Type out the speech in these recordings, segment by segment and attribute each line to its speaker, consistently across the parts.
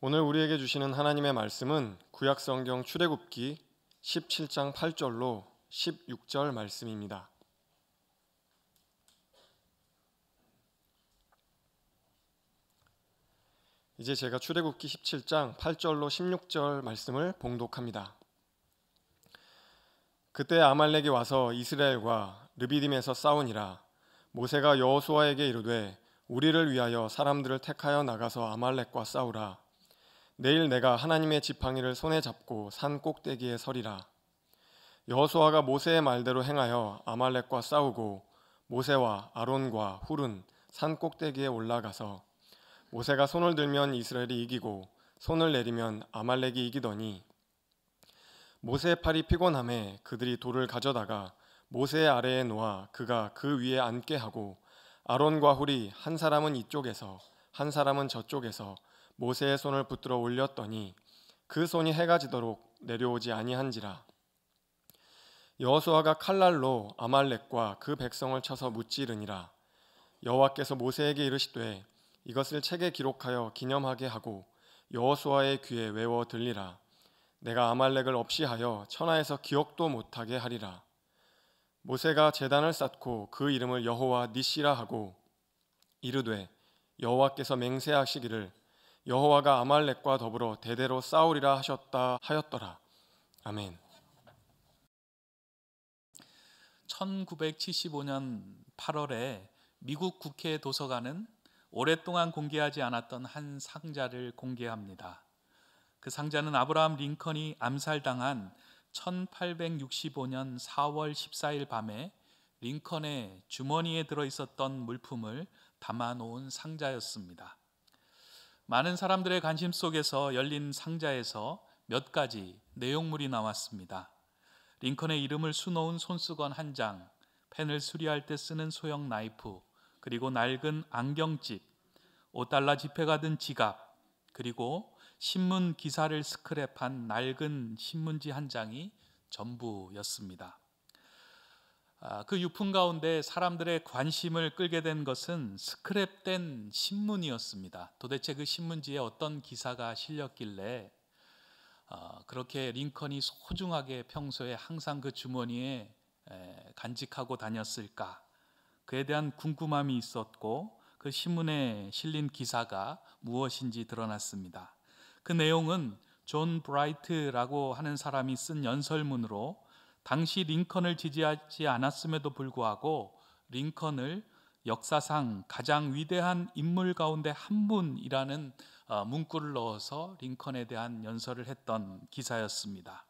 Speaker 1: 오늘 우리에게 주시는 하나님의 말씀은 구약성경 출애굽기 17장 8절로 16절 말씀입니다. 이제 제가 출애굽기 17장 8절로 16절 말씀을 봉독합니다. 그때 아말렉이 와서 이스라엘과 르비딤에서 싸우니라. 모세가 여호수아에게 이르되 우리를 위하여 사람들을 택하여 나가서 아말렉과 싸우라. 내일 내가 하나님의 지팡이를 손에 잡고 산 꼭대기에 서리라. 여호수아가 모세의 말대로 행하여 아말렉과 싸우고 모세와 아론과 훌은 산 꼭대기에 올라가서 모세가 손을 들면 이스라엘이 이기고 손을 내리면 아말렉이 이기더니 모세의 팔이 피곤함에 그들이 돌을 가져다가 모세의 아래에 놓아 그가 그 위에 앉게 하고 아론과 훌이 한 사람은 이쪽에서 한 사람은 저쪽에서 모세의 손을 붙들어 올렸더니 그 손이 해가 지도록 내려오지 아니한지라. 여호수아가 칼날로 아말렉과 그 백성을 쳐서 무찌르니라. 여호와께서 모세에게 이르시되 이것을 책에 기록하여 기념하게 하고 여호수아의 귀에 외워 들리라. 내가 아말렉을 없이 하여 천하에서 기억도 못하게 하리라. 모세가 제단을 쌓고 그 이름을 여호와 니시라 하고 이르되 여호와께서 맹세하시기를 여호와가 아말렉과 더불어 대대로 싸우리라 하셨다 하였더라. 아멘.
Speaker 2: 1975년 8월에 미국 국회 도서관은 오랫동안 공개하지 않았던 한 상자를 공개합니다. 그 상자는 아브라함 링컨이 암살당한 1865년 4월 14일 밤에 링컨의 주머니에 들어있었던 물품을 담아놓은 상자였습니다. 많은 사람들의 관심 속에서 열린 상자에서 몇 가지 내용물이 나왔습니다. 링컨의 이름을 수놓은 손수건 한 장, 펜을 수리할 때 쓰는 소형 나이프, 그리고 낡은 안경집, $5 지폐가 든 지갑, 그리고 신문 기사를 스크랩한 낡은 신문지 한 장이 전부였습니다. 그 유품 가운데 사람들의 관심을 끌게 된 것은 스크랩된 신문이었습니다. 도대체 그 신문지에 어떤 기사가 실렸길래 그렇게 링컨이 소중하게 평소에 항상 그 주머니에 간직하고 다녔을까? 그에 대한 궁금함이 있었고 그 신문에 실린 기사가 무엇인지 드러났습니다. 그 내용은 존 브라이트라고 하는 사람이 쓴 연설문으로 당시 링컨을 지지하지 않았음에도 불구하고 링컨을 역사상 가장 위대한 인물 가운데 한 분이라는 문구를 넣어서 링컨에 대한 연설을 했던 기사였습니다.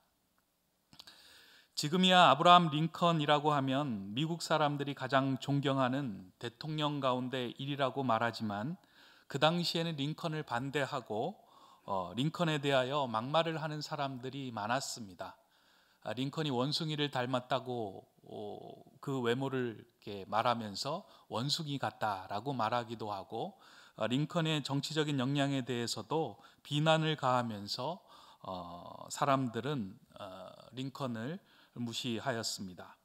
Speaker 2: 지금이야 아브라함 링컨이라고 하면 미국 사람들이 가장 존경하는 대통령 가운데 1위라고 말하지만 그 당시에는 링컨을 반대하고 링컨에 대하여 막말을 하는 사람들이 많았습니다. 링컨이 원숭이를 닮았다고 그 외모를 이렇게 말하면서 원숭이 같다라고 말하기도 하고 링컨의 정치적인 역량에 대해서도 비난을 가하면서 사람들은 링컨을 무시하였습니다.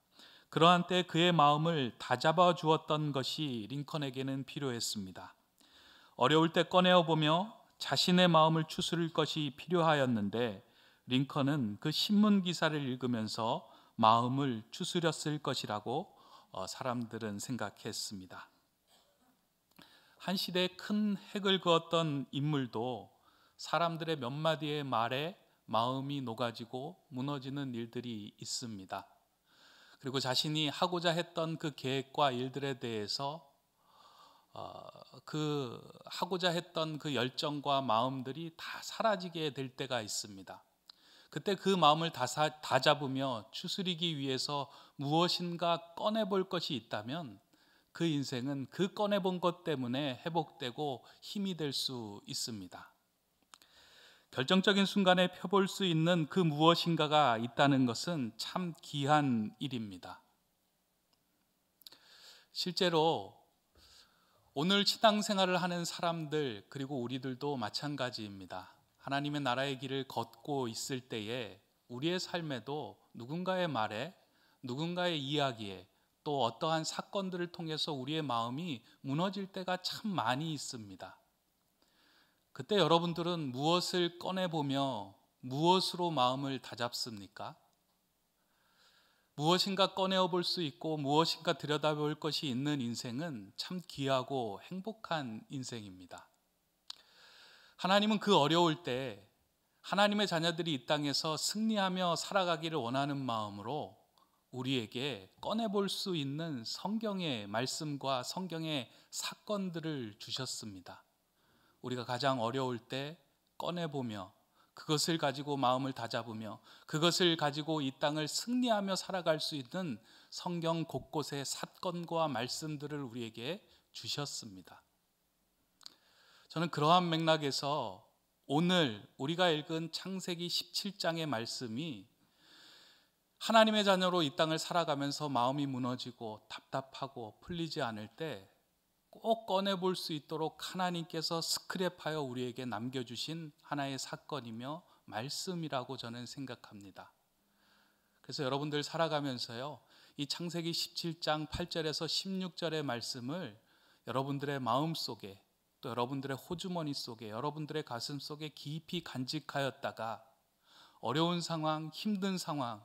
Speaker 2: 그러한 때 그의 마음을 다잡아 주었던 것이 링컨에게는 필요했습니다. 어려울 때 꺼내어보며 자신의 마음을 추스릴 것이 필요하였는데 링컨은 그 신문 기사를 읽으면서 마음을 추스렸을 것이라고 사람들은 생각했습니다. 한 시대에 큰 핵을 그었던 인물도 사람들의 몇 마디의 말에 마음이 녹아지고 무너지는 일들이 있습니다. 그리고 자신이 하고자 했던 그 계획과 일들에 대해서 그 하고자 했던 그 열정과 마음들이 다 사라지게 될 때가 있습니다. 그때 그 마음을 다잡으며 추스리기 위해서 무엇인가 꺼내볼 것이 있다면 그 인생은 그 꺼내본 것 때문에 회복되고 힘이 될 수 있습니다. 결정적인 순간에 펴볼 수 있는 그 무엇인가가 있다는 것은 참 귀한 일입니다. 실제로 오늘 신앙생활을 하는 사람들 그리고 우리들도 마찬가지입니다. 하나님의 나라의 길을 걷고 있을 때에 우리의 삶에도 누군가의 말에, 누군가의 이야기에, 또 어떠한 사건들을 통해서 우리의 마음이 무너질 때가 참 많이 있습니다. 그때 여러분들은 무엇을 꺼내보며 무엇으로 마음을 다잡습니까? 무엇인가 꺼내어 볼 수 있고 무엇인가 들여다볼 것이 있는 인생은 참 귀하고 행복한 인생입니다. 하나님은 그 어려울 때 하나님의 자녀들이 이 땅에서 승리하며 살아가기를 원하는 마음으로 우리에게 꺼내볼 수 있는 성경의 말씀과 성경의 사건들을 주셨습니다. 우리가 가장 어려울 때 꺼내보며 그것을 가지고 마음을 다잡으며 그것을 가지고 이 땅을 승리하며 살아갈 수 있는 성경 곳곳의 사건과 말씀들을 우리에게 주셨습니다. 저는 그러한 맥락에서 오늘 우리가 읽은 창세기 17장의 말씀이 하나님의 자녀로 이 땅을 살아가면서 마음이 무너지고 답답하고 풀리지 않을 때 꼭 꺼내볼 수 있도록 하나님께서 스크랩하여 우리에게 남겨주신 하나의 사건이며 말씀이라고 저는 생각합니다. 그래서 여러분들 살아가면서요, 이 창세기 17장 8절에서 16절의 말씀을 여러분들의 마음 속에 또 여러분들의 호주머니 속에 여러분들의 가슴 속에 깊이 간직하였다가 어려운 상황, 힘든 상황,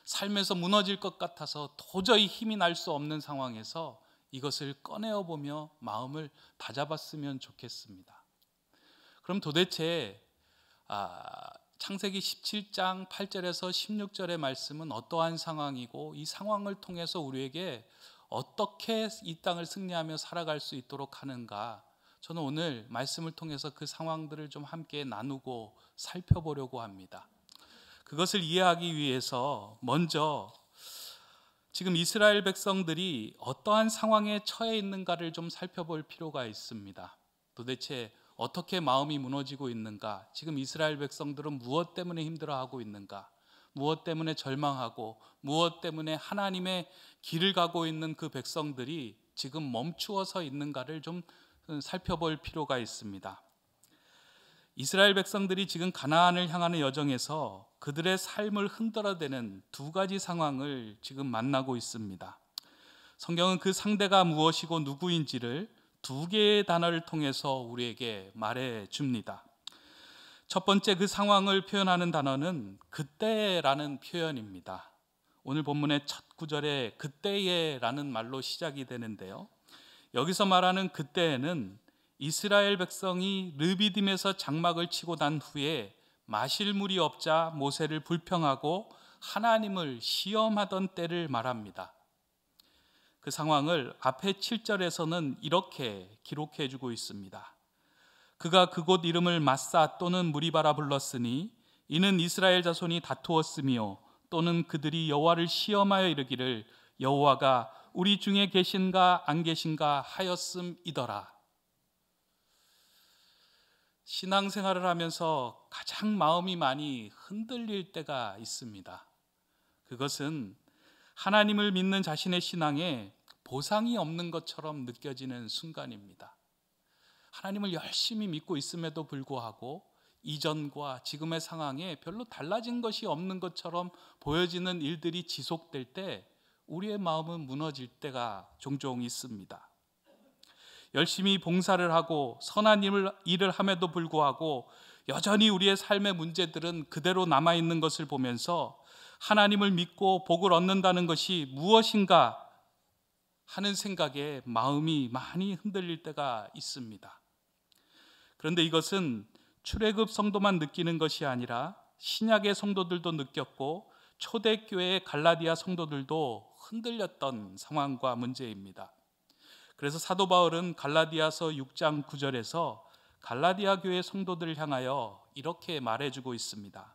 Speaker 2: 삶에서 무너질 것 같아서 도저히 힘이 날 수 없는 상황에서 이것을 꺼내어 보며 마음을 다잡았으면 좋겠습니다. 그럼 도대체 창세기 17장 8절에서 16절의 말씀은 어떠한 상황이고 이 상황을 통해서 우리에게 어떻게 이 땅을 승리하며 살아갈 수 있도록 하는가? 저는 오늘 말씀을 통해서 그 상황들을 좀 함께 나누고 살펴보려고 합니다. 그것을 이해하기 위해서 먼저 지금 이스라엘 백성들이 어떠한 상황에 처해 있는가를 좀 살펴볼 필요가 있습니다. 도대체 어떻게 마음이 무너지고 있는가? 지금 이스라엘 백성들은 무엇 때문에 힘들어하고 있는가? 무엇 때문에 절망하고 무엇 때문에 하나님의 길을 가고 있는 그 백성들이 지금 멈추어서 있는가를 좀 살펴볼 필요가 있습니다. 이스라엘 백성들이 지금 가나안을 향하는 여정에서 그들의 삶을 흔들어대는 두 가지 상황을 지금 만나고 있습니다. 성경은 그 상대가 무엇이고 누구인지를 두 개의 단어를 통해서 우리에게 말해 줍니다. 첫 번째 그 상황을 표현하는 단어는 그때라는 표현입니다. 오늘 본문의 첫 구절에 그때에라는 말로 시작이 되는데요, 여기서 말하는 그때에는 이스라엘 백성이 르비딤에서 장막을 치고 난 후에 마실 물이 없자 모세를 불평하고 하나님을 시험하던 때를 말합니다. 그 상황을 앞에 7절에서는 이렇게 기록해 주고 있습니다. 그가 그곳 이름을 마사 또는 무리바라 불렀으니 이는 이스라엘 자손이 다투었으며 또는 그들이 여호와를 시험하여 이르기를 여호와가 우리 중에 계신가 안 계신가 하였음이더라. 신앙생활을 하면서 가장 마음이 많이 흔들릴 때가 있습니다. 그것은 하나님을 믿는 자신의 신앙에 보상이 없는 것처럼 느껴지는 순간입니다. 하나님을 열심히 믿고 있음에도 불구하고 이전과 지금의 상황에 별로 달라진 것이 없는 것처럼 보여지는 일들이 지속될 때 우리의 마음은 무너질 때가 종종 있습니다. 열심히 봉사를 하고 선한 일을 함에도 불구하고 여전히 우리의 삶의 문제들은 그대로 남아있는 것을 보면서 하나님을 믿고 복을 얻는다는 것이 무엇인가 하는 생각에 마음이 많이 흔들릴 때가 있습니다. 그런데 이것은 출애굽 성도만 느끼는 것이 아니라 신약의 성도들도 느꼈고 초대교회의 갈라디아 성도들도 흔들렸던 상황과 문제입니다. 그래서 사도 바울은 갈라디아서 6장 9절에서 갈라디아 교회 성도들을 향하여 이렇게 말해주고 있습니다.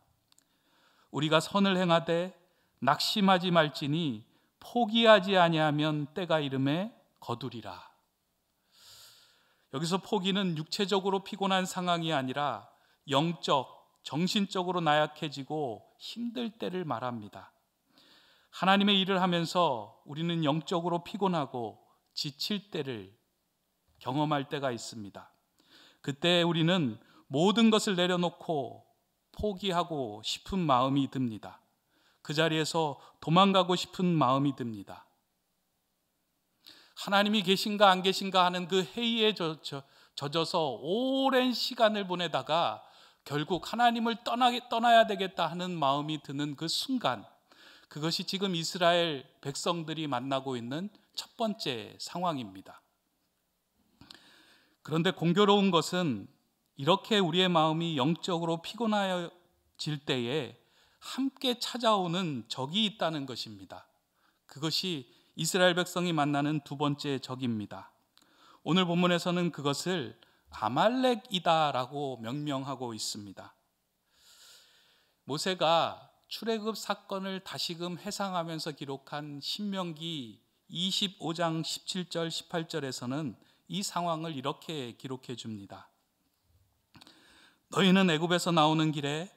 Speaker 2: 우리가 선을 행하되 낙심하지 말지니 포기하지 아니하면 때가 이름에 거두리라. 여기서 포기는 육체적으로 피곤한 상황이 아니라 영적, 정신적으로 나약해지고 힘들 때를 말합니다. 하나님의 일을 하면서 우리는 영적으로 피곤하고 지칠 때를 경험할 때가 있습니다. 그때 우리는 모든 것을 내려놓고 포기하고 싶은 마음이 듭니다. 그 자리에서 도망가고 싶은 마음이 듭니다. 하나님이 계신가 안 계신가 하는 그 회의의 젖어서 오랜 시간을 보내다가 결국 하나님을 떠나야 되겠다 하는 마음이 드는 그 순간, 그것이 지금 이스라엘 백성들이 만나고 있는 첫 번째 상황입니다. 그런데 공교로운 것은 이렇게 우리의 마음이 영적으로 피곤해질 때에 함께 찾아오는 적이 있다는 것입니다. 그것이 이스라엘 백성이 만나는 두 번째 적입니다. 오늘 본문에서는 그것을 아말렉이다라고 명명하고 있습니다. 모세가 출애굽 사건을 다시금 회상하면서 기록한 신명기 25장 17절 18절에서는 이 상황을 이렇게 기록해 줍니다. 너희는 애굽에서 나오는 길에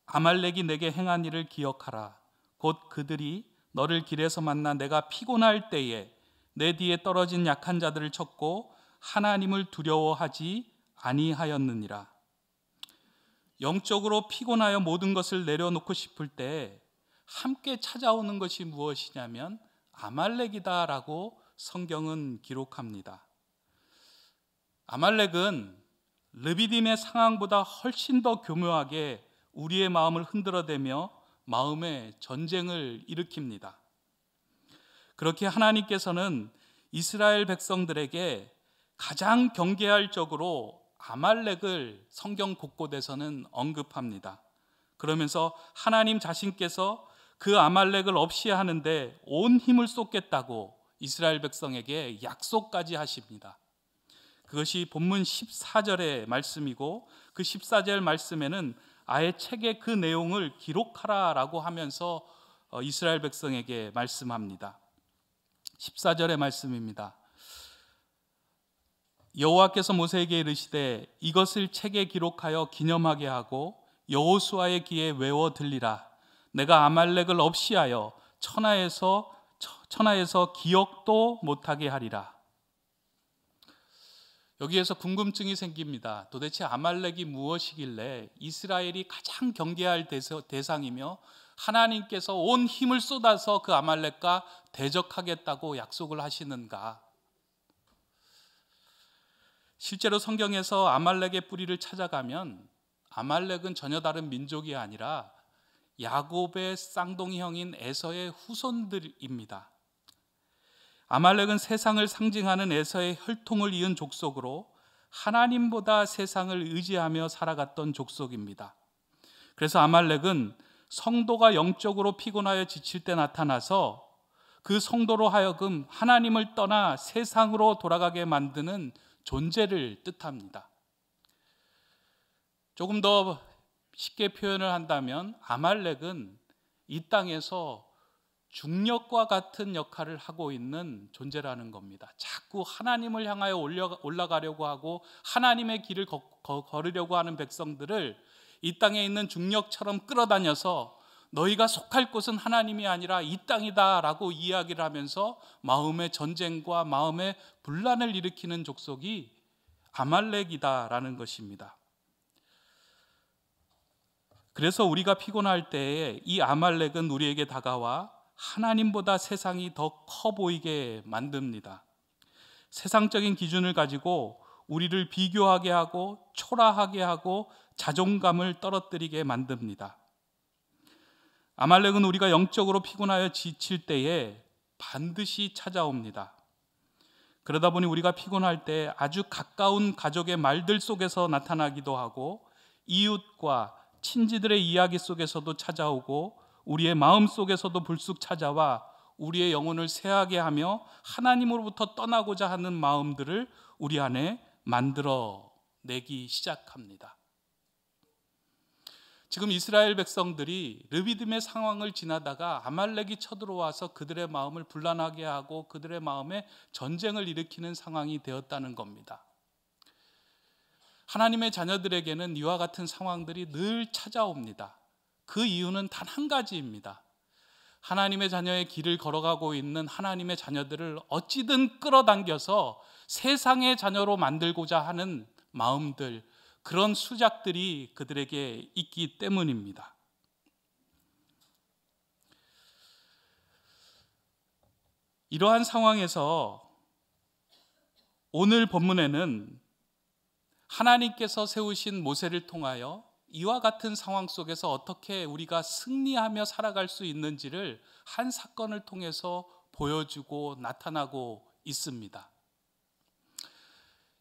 Speaker 2: 아말렉이 내게 행한 일을 기억하라. 곧 그들이 너를 길에서 만나 내가 피곤할 때에 내 뒤에 떨어진 약한 자들을 쳤고 하나님을 두려워하지 아니하였느니라. 영적으로 피곤하여 모든 것을 내려놓고 싶을 때 함께 찾아오는 것이 무엇이냐면 아말렉이다라고 성경은 기록합니다. 아말렉은 르비딤의 상황보다 훨씬 더 교묘하게 우리의 마음을 흔들어대며 마음의 전쟁을 일으킵니다. 그렇게 하나님께서는 이스라엘 백성들에게 가장 경계할 적으로 아말렉을 성경 곳곳에서는 언급합니다. 그러면서 하나님 자신께서 그 아말렉을 없이 하는데 온 힘을 쏟겠다고 이스라엘 백성에게 약속까지 하십니다. 그것이 본문 14절의 말씀이고, 그 14절 말씀에는 아예 책에 그 내용을 기록하라라고 하면서 이스라엘 백성에게 말씀합니다. 14절의 말씀입니다. 여호와께서 모세에게 이르시되 이것을 책에 기록하여 기념하게 하고 여호수아의 귀에 외워 들리라. 내가 아말렉을 없이하여 천하에서 기억도 못하게 하리라. 여기에서 궁금증이 생깁니다. 도대체 아말렉이 무엇이길래 이스라엘이 가장 경계할 대상이며 하나님께서 온 힘을 쏟아서 그 아말렉과 대적하겠다고 약속을 하시는가? 실제로 성경에서 아말렉의 뿌리를 찾아가면 아말렉은 전혀 다른 민족이 아니라 야곱의 쌍둥이 형인 에서의 후손들입니다. 아말렉은 세상을 상징하는 에서의 혈통을 이은 족속으로 하나님보다 세상을 의지하며 살아갔던 족속입니다. 그래서 아말렉은 성도가 영적으로 피곤하여 지칠 때 나타나서 그 성도로 하여금 하나님을 떠나 세상으로 돌아가게 만드는 존재를 뜻합니다. 조금 더 쉽게 표현을 한다면 아말렉은 이 땅에서 중력과 같은 역할을 하고 있는 존재라는 겁니다. 자꾸 하나님을 향하여 올라가려고 하고 하나님의 길을 걸으려고 하는 백성들을 이 땅에 있는 중력처럼 끌어다녀서 너희가 속할 곳은 하나님이 아니라 이 땅이다 라고 이야기를 하면서 마음의 전쟁과 마음의 분란을 일으키는 족속이 아말렉이다라는 것입니다. 그래서 우리가 피곤할 때에 이 아말렉은 우리에게 다가와 하나님보다 세상이 더 커 보이게 만듭니다. 세상적인 기준을 가지고 우리를 비교하게 하고 초라하게 하고 자존감을 떨어뜨리게 만듭니다. 아말렉은 우리가 영적으로 피곤하여 지칠 때에 반드시 찾아옵니다. 그러다 보니 우리가 피곤할 때 아주 가까운 가족의 말들 속에서 나타나기도 하고 이웃과 친지들의 이야기 속에서도 찾아오고 우리의 마음 속에서도 불쑥 찾아와 우리의 영혼을 쇠하게 하며 하나님으로부터 떠나고자 하는 마음들을 우리 안에 만들어내기 시작합니다. 지금 이스라엘 백성들이 르비딤의 상황을 지나다가 아말렉이 쳐들어와서 그들의 마음을 분란하게 하고 그들의 마음에 전쟁을 일으키는 상황이 되었다는 겁니다. 하나님의 자녀들에게는 이와 같은 상황들이 늘 찾아옵니다. 그 이유는 단 한 가지입니다. 하나님의 자녀의 길을 걸어가고 있는 하나님의 자녀들을 어찌든 끌어당겨서 세상의 자녀로 만들고자 하는 마음들, 그런 수작들이 그들에게 있기 때문입니다. 이러한 상황에서 오늘 본문에는 하나님께서 세우신 모세를 통하여 이와 같은 상황 속에서 어떻게 우리가 승리하며 살아갈 수 있는지를 한 사건을 통해서 보여주고 나타나고 있습니다.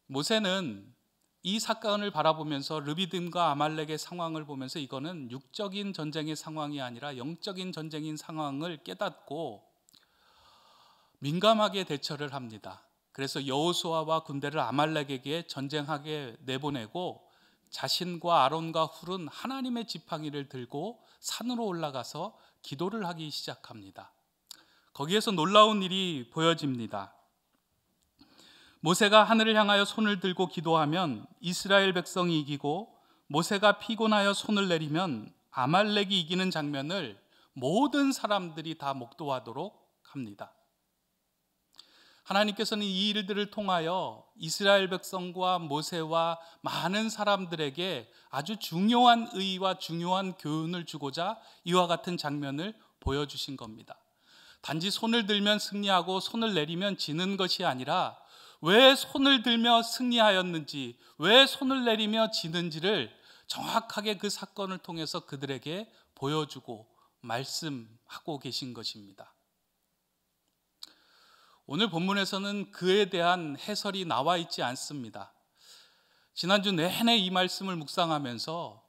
Speaker 2: 모세는 이 사건을 바라보면서 르비딤과 아말렉의 상황을 보면서 이거는 육적인 전쟁의 상황이 아니라 영적인 전쟁인 상황을 깨닫고 민감하게 대처를 합니다. 그래서 여호수아와 군대를 아말렉에게 전쟁하게 내보내고 자신과 아론과 훌은 하나님의 지팡이를 들고 산으로 올라가서 기도를 하기 시작합니다. 거기에서 놀라운 일이 보여집니다. 모세가 하늘을 향하여 손을 들고 기도하면 이스라엘 백성이 이기고, 모세가 피곤하여 손을 내리면 아말렉이 이기는 장면을 모든 사람들이 다 목도하도록 합니다. 하나님께서는 이 일들을 통하여 이스라엘 백성과 모세와 많은 사람들에게 아주 중요한 의의와 중요한 교훈을 주고자 이와 같은 장면을 보여주신 겁니다. 단지 손을 들면 승리하고 손을 내리면 지는 것이 아니라 왜 손을 들며 승리하였는지, 왜 손을 내리며 지는지를 정확하게 그 사건을 통해서 그들에게 보여주고 말씀하고 계신 것입니다. 오늘 본문에서는 그에 대한 해설이 나와 있지 않습니다. 지난주 내내 이 말씀을 묵상하면서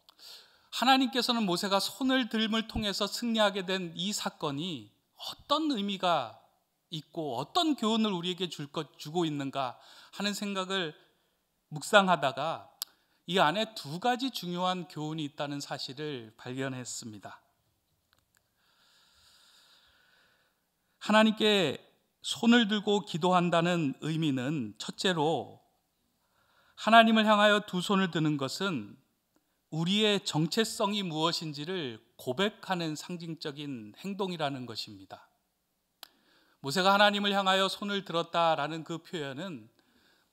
Speaker 2: 하나님께서는 모세가 손을 들음을 통해서 승리하게 된 이 사건이 어떤 의미가 있고 어떤 교훈을 우리에게 주고 있는가 하는 생각을 묵상하다가 이 안에 두 가지 중요한 교훈이 있다는 사실을 발견했습니다. 하나님께 손을 들고 기도한다는 의미는, 첫째로 하나님을 향하여 두 손을 드는 것은 우리의 정체성이 무엇인지를 고백하는 상징적인 행동이라는 것입니다. 모세가 하나님을 향하여 손을 들었다라는 그 표현은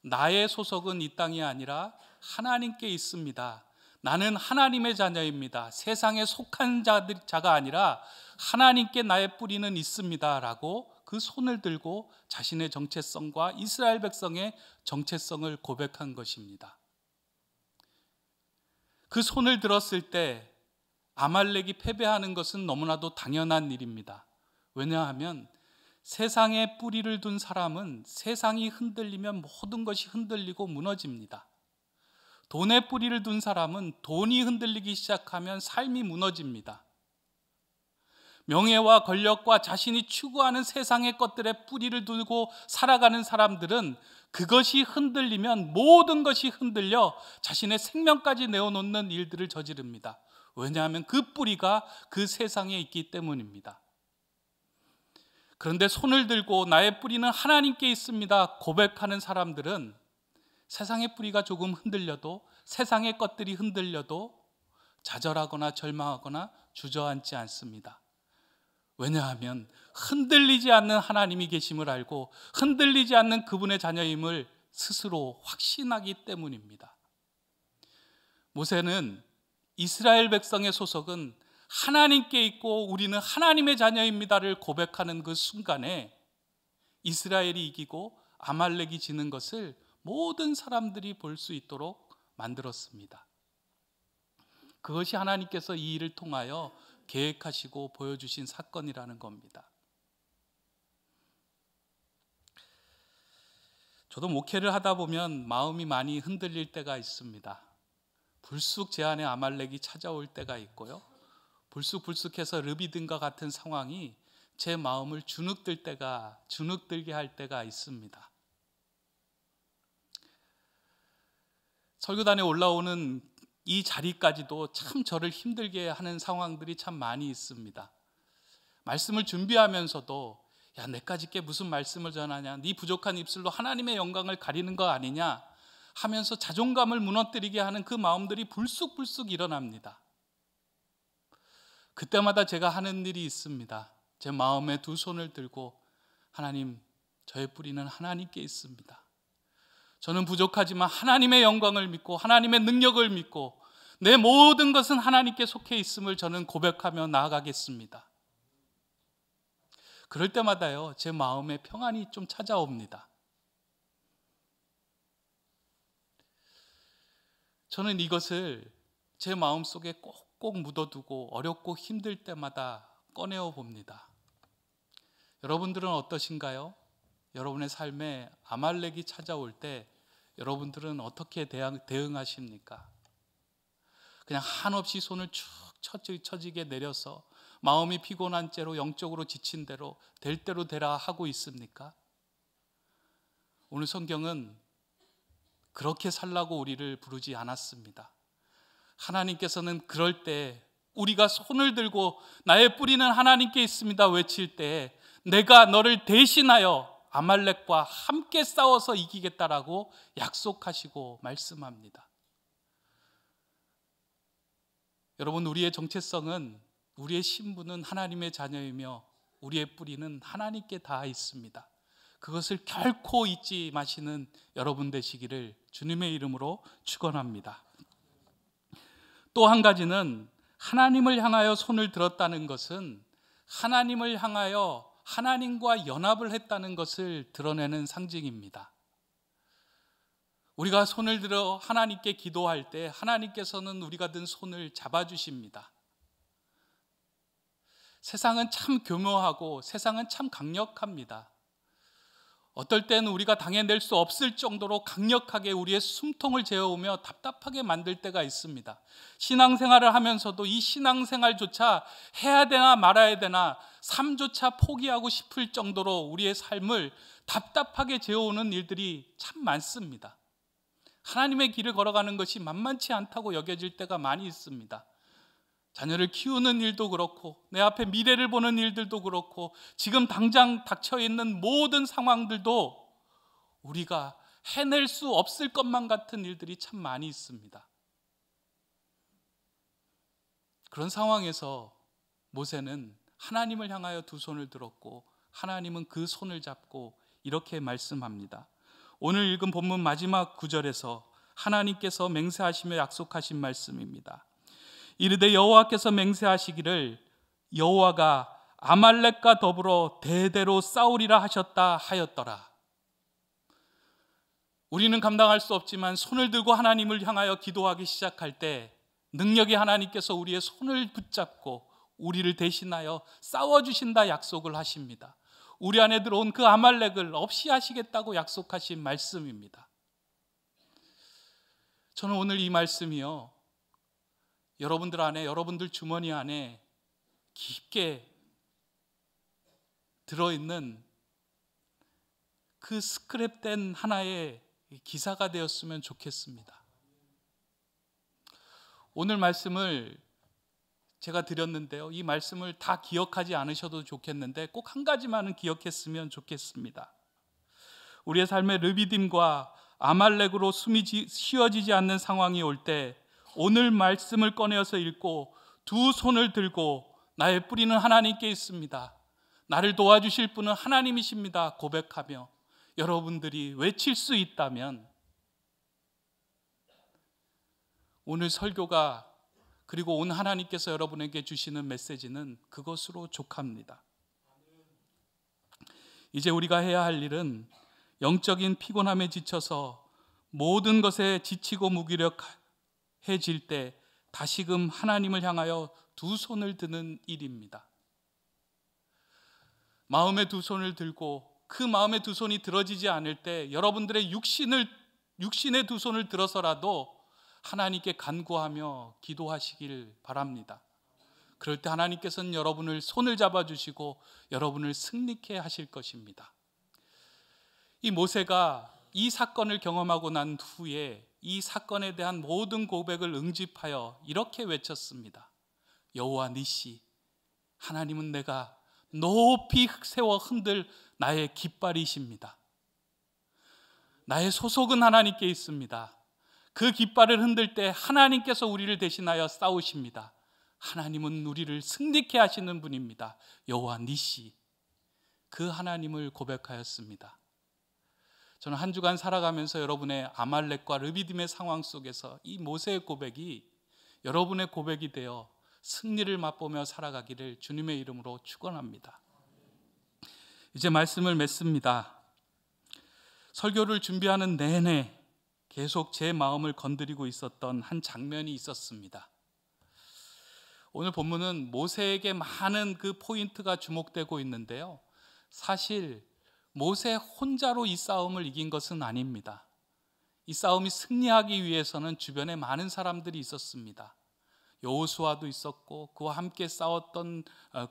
Speaker 2: 나의 소속은 이 땅이 아니라 하나님께 있습니다. 나는 하나님의 자녀입니다. 세상에 속한 자가 아니라 하나님께 나의 뿌리는 있습니다 라고 그 손을 들고 자신의 정체성과 이스라엘 백성의 정체성을 고백한 것입니다. 그 손을 들었을 때 아말렉이 패배하는 것은 너무나도 당연한 일입니다. 왜냐하면 세상에 뿌리를 둔 사람은 세상이 흔들리면 모든 것이 흔들리고 무너집니다. 돈에 뿌리를 둔 사람은 돈이 흔들리기 시작하면 삶이 무너집니다. 명예와 권력과 자신이 추구하는 세상의 것들에 뿌리를 두고 살아가는 사람들은 그것이 흔들리면 모든 것이 흔들려 자신의 생명까지 내어놓는 일들을 저지릅니다. 왜냐하면 그 뿌리가 그 세상에 있기 때문입니다. 그런데 손을 들고 나의 뿌리는 하나님께 있습니다 고백하는 사람들은 세상의 뿌리가 조금 흔들려도, 세상의 것들이 흔들려도 좌절하거나 절망하거나 주저앉지 않습니다. 왜냐하면 흔들리지 않는 하나님이 계심을 알고 흔들리지 않는 그분의 자녀임을 스스로 확신하기 때문입니다. 모세는 이스라엘 백성의 소속은 하나님께 있고 우리는 하나님의 자녀입니다를 고백하는 그 순간에 이스라엘이 이기고 아말렉이 지는 것을 모든 사람들이 볼 수 있도록 만들었습니다. 그것이 하나님께서 이 일을 통하여 계획하시고 보여주신 사건이라는 겁니다. 저도 목회를 하다 보면 마음이 많이 흔들릴 때가 있습니다. 불쑥 제 안에 아말렉이 찾아올 때가 있고요, 불쑥불쑥해서 르비딤과 같은 상황이 제 마음을 주눅들게 할 때가 있습니다. 설교단에 올라오는 이 자리까지도 참 저를 힘들게 하는 상황들이 참 많이 있습니다. 말씀을 준비하면서도 야, 내까짓게 무슨 말씀을 전하냐, 네 부족한 입술로 하나님의 영광을 가리는 거 아니냐 하면서 자존감을 무너뜨리게 하는 그 마음들이 불쑥불쑥 일어납니다. 그때마다 제가 하는 일이 있습니다. 제 마음에 두 손을 들고 하나님, 저의 뿌리는 하나님께 있습니다. 저는 부족하지만 하나님의 영광을 믿고 하나님의 능력을 믿고 내 모든 것은 하나님께 속해 있음을 저는 고백하며 나아가겠습니다. 그럴 때마다요, 제 마음에 평안이 좀 찾아옵니다. 저는 이것을 제 마음속에 꼭꼭 묻어두고 어렵고 힘들 때마다 꺼내어 봅니다. 여러분들은 어떠신가요? 여러분의 삶에 아말렉이 찾아올 때 여러분들은 어떻게 대응하십니까? 그냥 한없이 손을 축 처지게 내려서 마음이 피곤한 채로 영적으로 지친 대로 될 대로 되라 하고 있습니까? 오늘 성경은 그렇게 살라고 우리를 부르지 않았습니다. 하나님께서는 그럴 때 우리가 손을 들고 나의 뿌리는 하나님께 있습니다 외칠 때 내가 너를 대신하여 아말렉과 함께 싸워서 이기겠다라고 약속하시고 말씀합니다. 여러분, 우리의 정체성은, 우리의 신분은 하나님의 자녀이며 우리의 뿌리는 하나님께 닿아 있습니다. 그것을 결코 잊지 마시는 여러분 되시기를 주님의 이름으로 축원합니다. 또 한 가지는 하나님을 향하여 손을 들었다는 것은 하나님을 향하여 하나님과 연합을 했다는 것을 드러내는 상징입니다. 우리가 손을 들어 하나님께 기도할 때 하나님께서는 우리가 든 손을 잡아주십니다. 세상은 참 교묘하고 세상은 참 강력합니다. 어떨 때는 우리가 당해낼 수 없을 정도로 강력하게 우리의 숨통을 재어오며 답답하게 만들 때가 있습니다. 신앙생활을 하면서도 이 신앙생활조차 해야 되나 말아야 되나 삶조차 포기하고 싶을 정도로 우리의 삶을 답답하게 재어오는 일들이 참 많습니다. 하나님의 길을 걸어가는 것이 만만치 않다고 여겨질 때가 많이 있습니다. 자녀를 키우는 일도 그렇고 내 앞에 미래를 보는 일들도 그렇고 지금 당장 닥쳐있는 모든 상황들도 우리가 해낼 수 없을 것만 같은 일들이 참 많이 있습니다. 그런 상황에서 모세는 하나님을 향하여 두 손을 들었고 하나님은 그 손을 잡고 이렇게 말씀합니다. 오늘 읽은 본문 마지막 구절에서 하나님께서 맹세하시며 약속하신 말씀입니다. 이르되 여호와께서 맹세하시기를 여호와가 아말렉과 더불어 대대로 싸우리라 하셨다 하였더라. 우리는 감당할 수 없지만 손을 들고 하나님을 향하여 기도하기 시작할 때 능력이 하나님께서 우리의 손을 붙잡고 우리를 대신하여 싸워주신다 약속을 하십니다. 우리 안에 들어온 그 아말렉을 없이 하시겠다고 약속하신 말씀입니다. 저는 오늘 이 말씀이요, 여러분들 안에, 여러분들 주머니 안에 깊게 들어있는 그 스크랩된 하나의 기사가 되었으면 좋겠습니다. 오늘 말씀을 제가 드렸는데요, 이 말씀을 다 기억하지 않으셔도 좋겠는데 꼭 한 가지만은 기억했으면 좋겠습니다. 우리의 삶의 르비딤과 아말렉으로 숨이 쉬어지지 않는 상황이 올 때 오늘 말씀을 꺼내어서 읽고 두 손을 들고 나의 뿌리는 하나님께 있습니다, 나를 도와주실 분은 하나님이십니다 고백하며 여러분들이 외칠 수 있다면 오늘 설교가 그리고 온 하나님께서 여러분에게 주시는 메시지는 그것으로 족합니다. 이제 우리가 해야 할 일은 영적인 피곤함에 지쳐서 모든 것에 지치고 무기력해질 때 다시금 하나님을 향하여 두 손을 드는 일입니다. 마음의 두 손을 들고 그 마음의 두 손이 들어지지 않을 때 여러분들의 육신의 두 손을 들어서라도 하나님께 간구하며 기도하시길 바랍니다. 그럴 때 하나님께서는 여러분을 손을 잡아주시고 여러분을 승리케 하실 것입니다. 이 모세가 이 사건을 경험하고 난 후에 이 사건에 대한 모든 고백을 응집하여 이렇게 외쳤습니다. 여호와 니시, 하나님은 내가 높이 세워 흔들 나의 깃발이십니다. 나의 소속은 하나님께 있습니다. 그 깃발을 흔들 때 하나님께서 우리를 대신하여 싸우십니다. 하나님은 우리를 승리케 하시는 분입니다. 여호와 니시, 그 하나님을 고백하였습니다. 저는 한 주간 살아가면서 여러분의 아말렉과 르비딤의 상황 속에서 이 모세의 고백이 여러분의 고백이 되어 승리를 맛보며 살아가기를 주님의 이름으로 축원합니다. 이제 말씀을 맺습니다. 설교를 준비하는 내내 계속 제 마음을 건드리고 있었던 한 장면이 있었습니다. 오늘 본문은 모세에게 많은 그 포인트가 주목되고 있는데요, 사실 모세 혼자로 이 싸움을 이긴 것은 아닙니다. 이 싸움이 승리하기 위해서는 주변에 많은 사람들이 있었습니다. 여호수아도 있었고, 그와 함께 싸웠던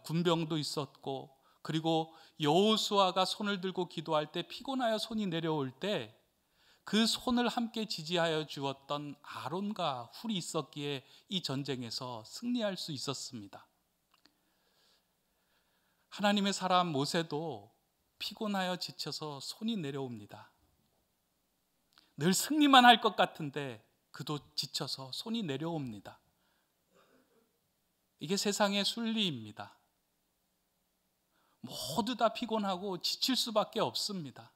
Speaker 2: 군병도 있었고, 그리고 여호수아가 손을 들고 기도할 때 피곤하여 손이 내려올 때 그 손을 함께 지지하여 주었던 아론과 훌이 있었기에 이 전쟁에서 승리할 수 있었습니다. 하나님의 사람 모세도 피곤하여 지쳐서 손이 내려옵니다. 늘 승리만 할 것 같은데 그도 지쳐서 손이 내려옵니다. 이게 세상의 순리입니다. 모두 다 피곤하고 지칠 수밖에 없습니다.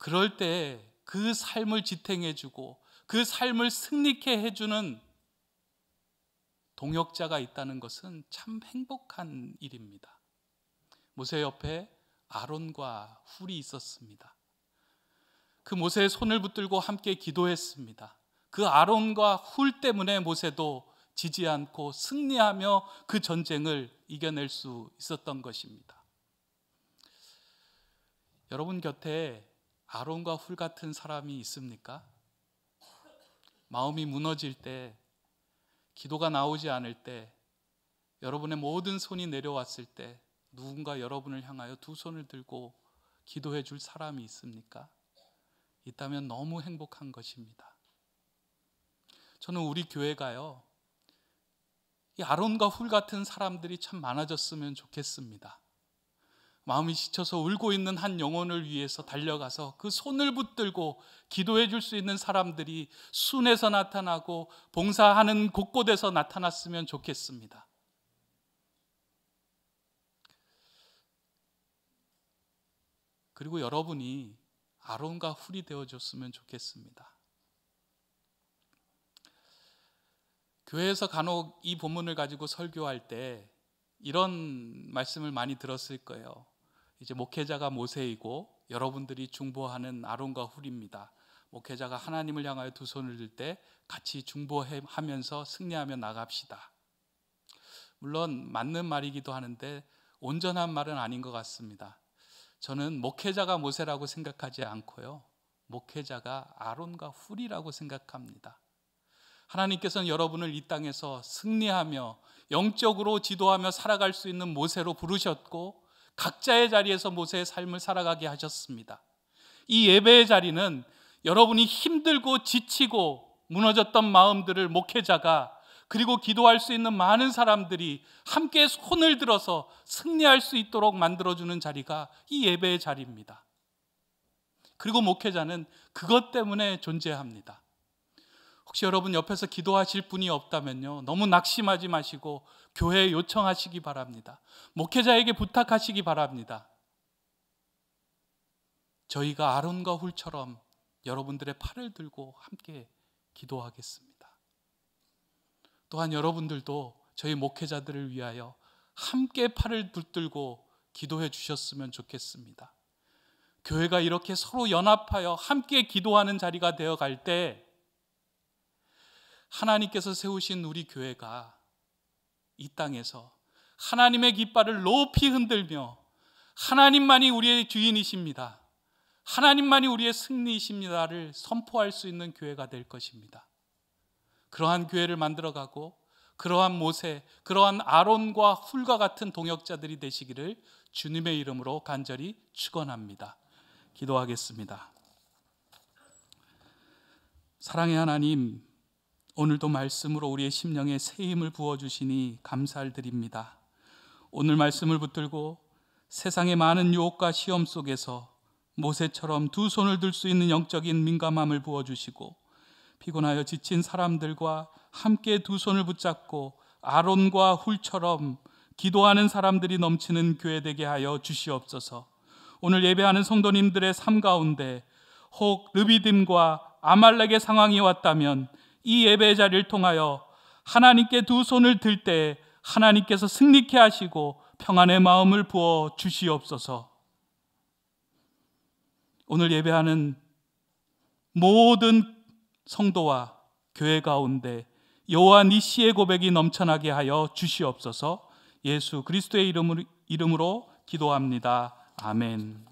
Speaker 2: 그럴 때 그 삶을 지탱해주고 그 삶을 승리케 해주는 동역자가 있다는 것은 참 행복한 일입니다. 모세 옆에 아론과 훌이 있었습니다. 그 모세의 손을 붙들고 함께 기도했습니다. 그 아론과 훌 때문에 모세도 지지 않고 승리하며 그 전쟁을 이겨낼 수 있었던 것입니다. 여러분 곁에 아론과 훌 같은 사람이 있습니까? 마음이 무너질 때, 기도가 나오지 않을 때, 여러분의 모든 손이 내려왔을 때 누군가 여러분을 향하여 두 손을 들고 기도해 줄 사람이 있습니까? 있다면 너무 행복한 것입니다. 저는 우리 교회가요, 이 아론과 훌 같은 사람들이 참 많아졌으면 좋겠습니다. 마음이 지쳐서 울고 있는 한 영혼을 위해서 달려가서 그 손을 붙들고 기도해 줄 수 있는 사람들이 순에서 나타나고 봉사하는 곳곳에서 나타났으면 좋겠습니다. 그리고 여러분이 아론과 훌이 되어줬으면 좋겠습니다. 교회에서 간혹 이 본문을 가지고 설교할 때 이런 말씀을 많이 들었을 거예요. 이제 목회자가 모세이고 여러분들이 중보하는 아론과 훌입니다. 목회자가 하나님을 향하여 두 손을 들 때 같이 중보하면서 승리하며 나갑시다. 물론 맞는 말이기도 하는데 온전한 말은 아닌 것 같습니다. 저는 목회자가 모세라고 생각하지 않고요, 목회자가 아론과 훌이라고 생각합니다. 하나님께서는 여러분을 이 땅에서 승리하며 영적으로 지도하며 살아갈 수 있는 모세로 부르셨고 각자의 자리에서 모세의 삶을 살아가게 하셨습니다. 이 예배의 자리는 여러분이 힘들고 지치고 무너졌던 마음들을 목회자가, 그리고 기도할 수 있는 많은 사람들이 함께 손을 들어서 승리할 수 있도록 만들어주는 자리가 이 예배의 자리입니다. 그리고 목회자는 그것 때문에 존재합니다. 혹시 여러분 옆에서 기도하실 분이 없다면요, 너무 낙심하지 마시고 교회에 요청하시기 바랍니다. 목회자에게 부탁하시기 바랍니다. 저희가 아론과 훌처럼 여러분들의 팔을 들고 함께 기도하겠습니다. 또한 여러분들도 저희 목회자들을 위하여 함께 팔을 붙들고 기도해 주셨으면 좋겠습니다. 교회가 이렇게 서로 연합하여 함께 기도하는 자리가 되어갈 때 하나님께서 세우신 우리 교회가 이 땅에서 하나님의 깃발을 높이 흔들며 하나님만이 우리의 주인이십니다, 하나님만이 우리의 승리이십니다를 선포할 수 있는 교회가 될 것입니다. 그러한 교회를 만들어가고 그러한 모세, 그러한 아론과 훌과 같은 동역자들이 되시기를 주님의 이름으로 간절히 축원합니다. 기도하겠습니다. 사랑의 하나님, 오늘도 말씀으로 우리의 심령에 새 힘을 부어주시니 감사를 드립니다. 오늘 말씀을 붙들고 세상의 많은 유혹과 시험 속에서 모세처럼 두 손을 들 수 있는 영적인 민감함을 부어주시고 피곤하여 지친 사람들과 함께 두 손을 붙잡고 아론과 훌처럼 기도하는 사람들이 넘치는 교회 되게 하여 주시옵소서. 오늘 예배하는 성도님들의 삶 가운데 혹 르비딤과 아말렉의 상황이 왔다면 이 예배의 자리를 통하여 하나님께 두 손을 들 때 하나님께서 승리케 하시고 평안의 마음을 부어 주시옵소서. 오늘 예배하는 모든 성도와 교회 가운데 여호와 니시의 고백이 넘쳐나게 하여 주시옵소서. 예수 그리스도의 이름으로 기도합니다. 아멘.